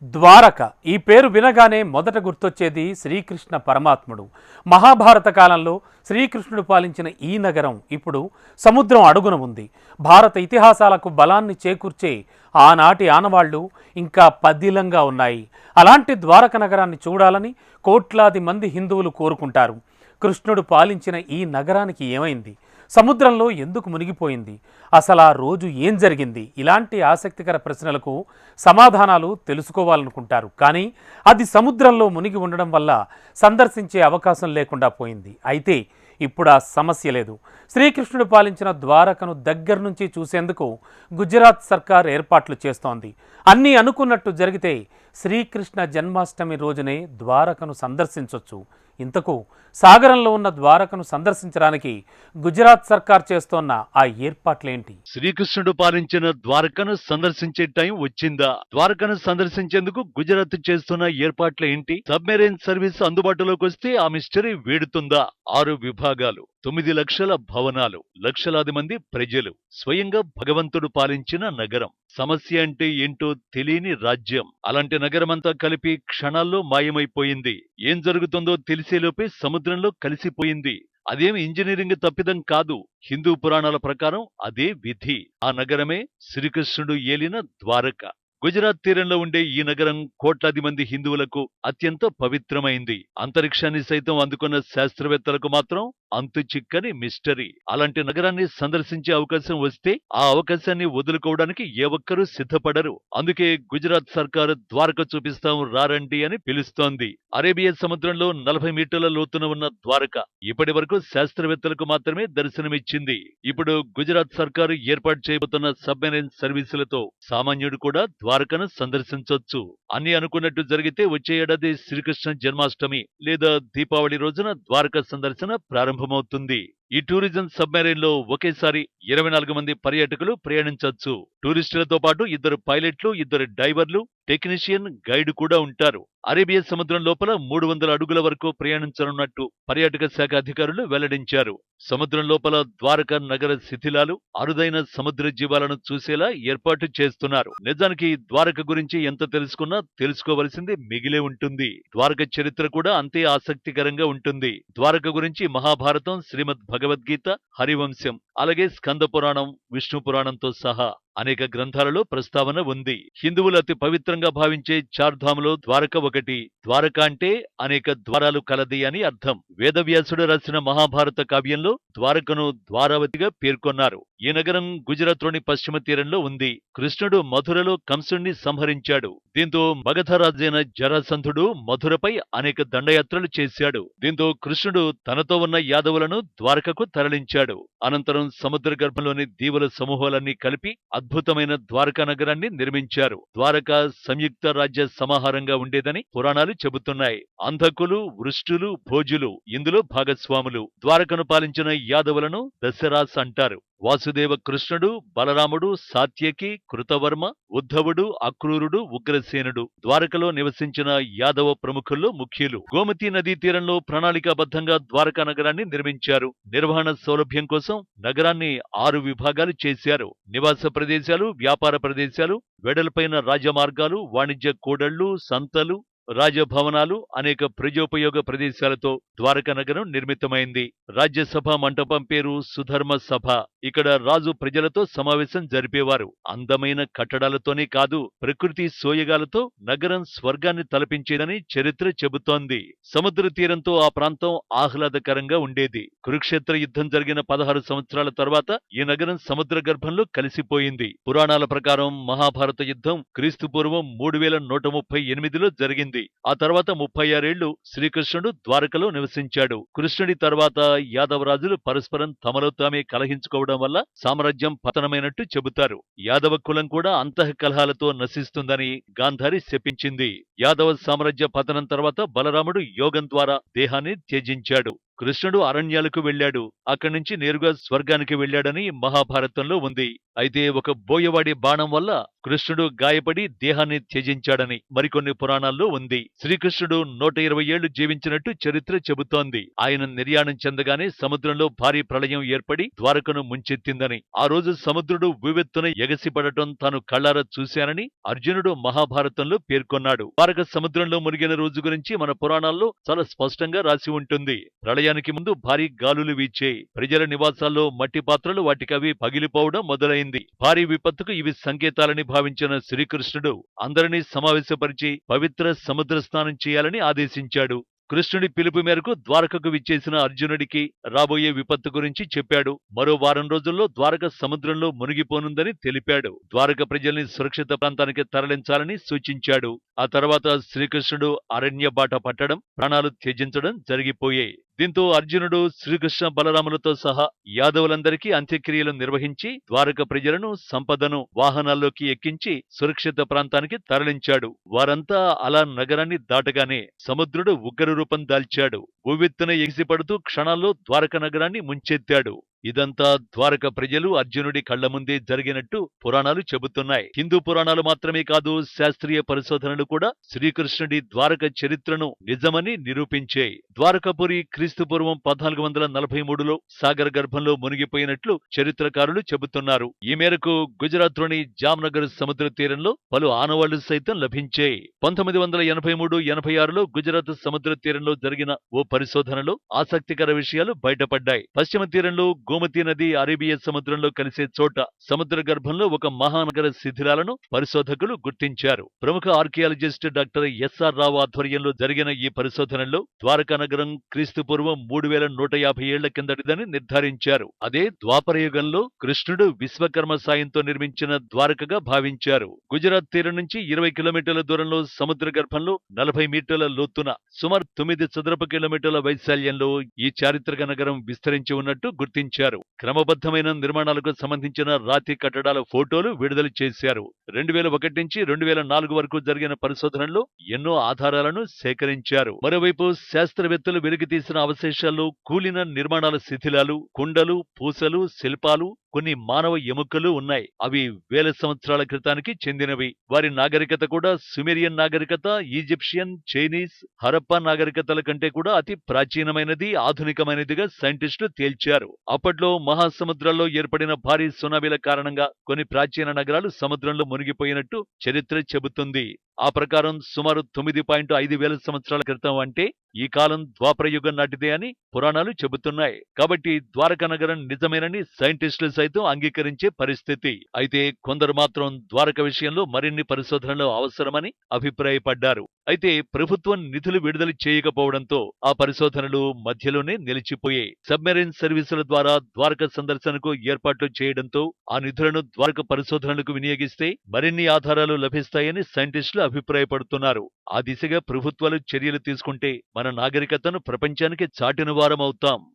ద్వారక ఈ పేరు వినగానే మొదట గుర్తొచ్చేది శ్రీకృష్ణ పరమాత్ముడు. మహాభారత కాలంలో శ్రీకృష్ణుడు పాలించిన ఈ నగరం ఇప్పుడు సముద్రం అడుగున ఉంది. భారత ఇతిహాసాలకు బలాన్ని చేకూర్చే ఆనాటి ఆనవాళ్లు ఇంకా పదిలంగా ఉన్నాయి. అలాంటి ద్వారక నగరాన్ని చూడాలని కోట్లాది మంది హిందువులు కోరుకుంటారు. కృష్ణుడు పాలించిన ఈ నగరానికి ఏమైంది? సముద్రంలో ఎందుకు మునిగిపోయింది? అసలు ఆ రోజు ఏం జరిగింది? ఇలాంటి ఆసక్తికర ప్రశ్నలకు సమాధానాలు తెలుసుకోవాలనుకుంటారు. కానీ అది సముద్రంలో మునిగి ఉండడం వల్ల సందర్శించే అవకాశం లేకుండా పోయింది. అయితే ఇప్పుడు ఆ సమస్య లేదు. శ్రీకృష్ణుడు పాలించిన ద్వారకను దగ్గర నుంచి చూసేందుకు గుజరాత్ సర్కార్ ఏర్పాట్లు చేస్తోంది. అన్నీ అనుకున్నట్టు జరిగితే శ్రీకృష్ణ జన్మాష్టమి రోజునే ద్వారకను సందర్శించవచ్చు. ఇంతకు సాగరంలో ఉన్న ద్వారకను సందర్శించడానికి గుజరాత్ సర్కార్ చేస్తోన్న ఆ ఏర్పాట్లేంటి? శ్రీకృష్ణుడు పాలించిన ద్వారకను సందర్శించే టైం వచ్చిందా? ద్వారకను సందర్శించేందుకు గుజరాత్ చేస్తున్న ఏర్పాట్ల ఏంటి? సబ్మెరైన్ సర్వీస్ అందుబాటులోకి వస్తే ఆ మిస్టరీ వేడుతుందా? 6 విభాగాలు, 9 లక్షల భవనాలు, లక్షలాది మంది ప్రజలు, స్వయంగా భగవంతుడు పాలించిన నగరం. సమస్య అంటే ఏంటో తెలియని రాజ్యం. అలాంటి నగరమంతా కలిపి క్షణాల్లో మాయమైపోయింది. ఏం జరుగుతుందో తెలిసేలోపే సముద్రంలో కలిసిపోయింది. అదేం ఇంజనీరింగ్ తప్పిదం కాదు. హిందూ పురాణాల ప్రకారం అదే విధి. ఆ నగరమే శ్రీకృష్ణుడు ఏలిన ద్వారక. గుజరాత్ తీరంలో ఉండే ఈ నగరం కోట్లాది మంది హిందువులకు అత్యంత పవిత్రమైంది. అంతరిక్షాన్ని సైతం అందుకున్న శాస్త్రవేత్తలకు మాత్రం అంతు చిక్కని మిస్టరీ. అలాంటి నగరాన్ని సందర్శించే అవకాశం వస్తే ఆ అవకాశాన్ని వదులుకోవడానికి ఏ ఒక్కరూ సిద్ధపడరు. అందుకే గుజరాత్ సర్కారు ద్వారక చూపిస్తాం రారండి అని పిలుస్తోంది. అరేబియా సముద్రంలో 40 మీటర్ల లోతున ఉన్న ద్వారక ఇప్పటి వరకు శాస్త్రవేత్తలకు మాత్రమే దర్శనమిచ్చింది. ఇప్పుడు గుజరాత్ సర్కారు ఏర్పాటు చేయబోతున్న సబ్మెరైన్ సర్వీసులతో సామాన్యుడు కూడా ద్వారకను సందర్శించొచ్చు. అన్ని అనుకున్నట్టు జరిగితే వచ్చే ఏడాది శ్రీకృష్ణ జన్మాష్టమి లేదా దీపావళి రోజున ద్వారక సందర్శన ప్రారంభమవుతుంది. ఈ టూరిజం సబ్మెరైన్ లో ఒకేసారి 24 మంది పర్యాటకులు ప్రయాణించొచ్చు. టూరిస్టులతో పాటు 2 పైలట్లు, 2 డైవర్లు, టెక్నీషియన్, గైడ్ కూడా ఉంటారు. అరేబియా సముద్రం లోపల 300 అడుగుల వరకు ప్రయాణించనున్నట్టు పర్యాటక శాఖ అధికారులు వెల్లడించారు. సముద్రం లోపల ద్వారక నగర శిథిలాలు, అరుదైన సముద్ర జీవాలను చూసేలా ఏర్పాటు చేస్తున్నారు. నిజానికి ద్వారక గురించి ఎంత తెలుసుకున్నా తెలుసుకోవలసింది మిగిలే ఉంటుంది. ద్వారక చరిత్ర కూడా అంతే ఆసక్తికరంగా ఉంటుంది. ద్వారక గురించి మహాభారతం, శ్రీమద్ భగవద్గీత, హరివంశం, అలాగే స్కంద పురాణం, విష్ణు పురాణంతో సహా అనేక గ్రంథాలలో ప్రస్తావన ఉంది. హిందువులు అతి పవిత్రంగా భావించే చార్ధాములో ద్వారక ఒకటి. ద్వారక అంటే అనేక ద్వారాలు కలది అని అర్థం. వేదవ్యాసుడు రాసిన మహాభారత కావ్యంలో ద్వారకను ద్వారావతిగా పేర్కొన్నారు. ఈ నగరం గుజరాత్ లోని పశ్చిమ తీరంలో ఉంది. కృష్ణుడు మధురలో కంసుణ్ణి సంహరించాడు. దీంతో మగధ రాజైన జరాసంధుడు మధురపై అనేక దండయాత్రలు చేశాడు. దీంతో కృష్ణుడు తనతో ఉన్న యాదవులను ద్వారకకు తరలించాడు. అనంతరం సముద్ర గర్భంలోని దీవుల సమూహాలన్నీ కలిపి అద్భుతమైన ద్వారకా నగరాన్ని నిర్మించారు. ద్వారక సంయుక్త రాజ్య సమాహారంగా ఉండేదని పురాణాలు చెబుతున్నాయి. అంధకులు, వృష్టులు, భోజులు ఇందులో భాగస్వాములు. ద్వారకను పాలించిన యాదవులను దశరాస్ అంటారు. వాసుదేవ కృష్ణుడు, బలరాముడు, సాత్యకి, కృతవర్మ, ఉద్ధవుడు, అక్రూరుడు, ఉగ్రసేనుడు ద్వారకలో నివసించిన యాదవ ప్రముఖుల్లో ముఖ్యులు. గోమతి నదీ తీరంలో ప్రణాళికాబద్ధంగా ద్వారకా నగరాన్ని నిర్మించారు. నిర్వహణ సౌలభ్యం కోసం నగరాన్ని 6 విభాగాలు చేశారు. నివాస ప్రదేశాలు, వ్యాపార ప్రదేశాలు, వెడల్పైన రాజమార్గాలు, వాణిజ్య కూడళ్లు, సంతలు, రాజభవనాలు, అనేక ప్రజోపయోగ ప్రదేశాలతో ద్వారక నగరం నిర్మితమైంది. రాజ్యసభ మంటపం పేరు సుధర్మ సభ. ఇక్కడ రాజు ప్రజలతో సమావేశం జరిపేవారు. అందమైన కట్టడాలతోనే కాదు, ప్రకృతి సోయగాలతో నగరం స్వర్గాన్ని తలపించేదని చరిత్ర చెబుతోంది. సముద్ర తీరంతో ఆ ప్రాంతం ఆహ్లాదకరంగా ఉండేది. కురుక్షేత్ర యుద్ధం జరిగిన 16 సంవత్సరాల తర్వాత ఈ నగరం సముద్ర గర్భంలో కలిసిపోయింది. పురాణాల ప్రకారం మహాభారత యుద్ధం క్రీస్తుపూర్వం 3138లో జరిగింది. ఆ తర్వాత 36 ఏళ్లు శ్రీకృష్ణుడు ద్వారకలో నివసించాడు. కృష్ణుడి తర్వాత యాదవరాజులు పరస్పరం తమలో తామే కలహించుకోవడం వల్ల సామ్రాజ్యం పతనమైనట్టు చెబుతారు. యాదవ కులం కూడా అంతఃకలహాలతో నశిస్తుందని గాంధారి శపించింది. యాదవ సామ్రాజ్య పతనం తర్వాత బలరాముడు యోగం ద్వారా దేహాన్ని త్యజించాడు. కృష్ణుడు అరణ్యాలకు వెళ్ళాడు, అక్కడి నుంచి నేరుగా స్వర్గానికి వెళ్ళాడని మహాభారతంలో ఉంది. అయితే ఒక బోయవాడి బాణం వల్ల కృష్ణుడు గాయపడి దేహాన్ని త్యజించాడని మరికొన్ని పురాణాల్లో ఉంది. శ్రీకృష్ణుడు 120 ఏళ్లు జీవించినట్టు చరిత్ర చెబుతోంది. ఆయన నిర్యాణం చెందగానే సముద్రంలో భారీ ప్రళయం ఏర్పడి ద్వారకను ముంచెత్తిందని, ఆ రోజు సముద్రుడు ఉవ్వెత్తున ఎగసిపడటం తాను కళ్లారా చూశానని అర్జునుడు మహాభారతంలో పేర్కొన్నాడు. ద్వారక సముద్రంలో మునిగిన రోజు గురించి మన పురాణాల్లో చాలా స్పష్టంగా రాసి ఉంటుంది. ప్రళయానికి ముందు భారీ గాలులు వీచాయి. ప్రజల నివాసాల్లో మట్టి పాత్రలు వాటికవి పగిలిపోవడం మొదలైంది. భారీ విపత్తుకు ఇవి సంకేతాలని భావించిన శ్రీకృష్ణుడు అందరినీ సమావేశపరిచి పవిత్ర సముద్ర స్నానం చేయాలని ఆదేశించాడు. కృష్ణుడి పిలుపు మేరకు ద్వారకకు విచ్చేసిన అర్జునుడికి రాబోయే విపత్తు గురించి చెప్పాడు. మరో వారం రోజుల్లో ద్వారక సముద్రంలో మునిగిపోనుందని తెలిపాడు. ద్వారక ప్రజల్ని సురక్షిత ప్రాంతానికి తరలించాలని సూచించాడు. ఆ తర్వాత శ్రీకృష్ణుడు అరణ్య బాట పట్టడం, ప్రాణాలు త్యజించడం జరిగిపోయాయి. దీంతో అర్జునుడు శ్రీకృష్ణ బలరాములతో సహా యాదవులందరికీ అంత్యక్రియలు నిర్వహించి ద్వారక ప్రజలను, సంపదను వాహనాల్లోకి ఎక్కించి సురక్షిత ప్రాంతానికి తరలించాడు. వారంతా అలా నగరాన్ని దాటగానే సముద్రుడు ఉగ్ర రూపం దాల్చాడు. ఉవ్వెత్తున ఎగిసిపడుతూ క్షణాల్లో ద్వారక నగరాన్ని ముంచెత్తాడు. ఇదంతా ద్వారక ప్రజలు అర్జునుడి కళ్ల ముందే జరిగినట్టు పురాణాలు చెబుతున్నాయి. హిందూ పురాణాలు మాత్రమే కాదు, శాస్త్రీయ పరిశోధనలు కూడా శ్రీకృష్ణుడి ద్వారక చరిత్రను నిజమని నిరూపించాయి. ద్వారకపురి క్రీస్తుపూర్వం 1443లో సాగర గర్భంలో మునిగిపోయినట్లు చరిత్రకారులు చెబుతున్నారు. ఈ మేరకు గుజరాత్లోని జామ్నగర్ సముద్ర తీరంలో పలు ఆనవాళ్లు సైతం లభించాయి. 1983-86లో గుజరాత్ సముద్ర తీరంలో జరిగిన ఓ పరిశోధనలో ఆసక్తికర విషయాలు బయటపడ్డాయి. పశ్చిమ తీరంలో గోమతి నది అరేబియా సముద్రంలో కలిసే చోట సముద్ర గర్భంలో ఒక మహానగర శిథిలాలను పరిశోధకులు గుర్తించారు. ప్రముఖ ఆర్కియాలజిస్ట్ డాక్టర్ ఎస్ఆర్ రావు ఆధ్వర్యంలో జరిగిన ఈ పరిశోధనలో ద్వారకా నగరం క్రీస్తుపూర్వం 3150 ఏళ్ల కిందటిదని నిర్ధారించారు. అదే ద్వాపరయుగంలో కృష్ణుడు విశ్వకర్మ సాయంతో నిర్మించిన ద్వారకగా భావించారు. గుజరాత్ తీరం నుంచి 20 కిలోమీటర్ల దూరంలో సముద్ర గర్భంలో 40 మీటర్ల లోతున సుమారు 9 చదరపు కిలోమీటర్ల వైశాల్యంలో ఈ చారిత్రక నగరం విస్తరించి ఉన్నట్టు గుర్తించారు. క్రమబద్ధమైన నిర్మాణాలకు సంబంధించిన రాతి కట్టడాల ఫోటోలు విడుదల చేశారు. 2001 నుంచి 2004 వరకు జరిగిన పరిశోధనల్లో ఎన్నో ఆధారాలను సేకరించారు. మరోవైపు శాస్త్రవేత్తలు వెలికితీసిన అవశేషాల్లో కూలిన నిర్మాణాల శిథిలాలు, కుండలు, పూసలు, శిల్పాలు, కొన్ని మానవ ఎముకలు ఉన్నాయి. అవి వేల సంవత్సరాల క్రితానికి చెందినవి. వారి నాగరికత కూడా సుమేరియన్ నాగరికత, ఈజిప్షియన్, చైనీస్, హరప్పా నాగరికతల కంటే కూడా అతి ప్రాచీనమైనది, ఆధునికమైనదిగా సైంటిస్టులు తేల్చారు. అప్పట్లో మహాసముద్రాల్లో ఏర్పడిన భారీ సునామీల కారణంగా కొన్ని ప్రాచీన నగరాలు సముద్రంలో మునిగిపోయినట్టు చరిత్ర చెబుతుంది. ఆ ప్రకారం సుమారు 9.5 వేల సంవత్సరాల క్రితం, అంటే ఈ కాలం ద్వాపరయుగం నాటిదే అని పురాణాలు చెబుతున్నాయి. కాబట్టి ద్వారకా నగరం నిజమేనని సైంటిస్టులు సైతం అంగీకరించే పరిస్థితి. అయితే కొందరు మాత్రం ద్వారక విషయంలో మరిన్ని పరిశోధనలు అవసరమని అభిప్రాయపడ్డారు. అయితే ప్రభుత్వం నిధులు విడుదల చేయకపోవడంతో ఆ పరిశోధనలు మధ్యలోనే నిలిచిపోయాయి. సబ్మెరైన్ సర్వీసుల ద్వారా ద్వారక సందర్శనకు ఏర్పాట్లు చేయడంతో ఆ నిధులను ద్వారక పరిశోధనలకు వినియోగిస్తే మరిన్ని ఆధారాలు లభిస్తాయని సైంటిస్టులు అభిప్రాయపడుతున్నారు. ఆ దిశగా ప్రభుత్వాలు చర్యలు తీసుకుంటే మన నాగరికతను ప్రపంచానికి చాటిన వారం అవుతాం.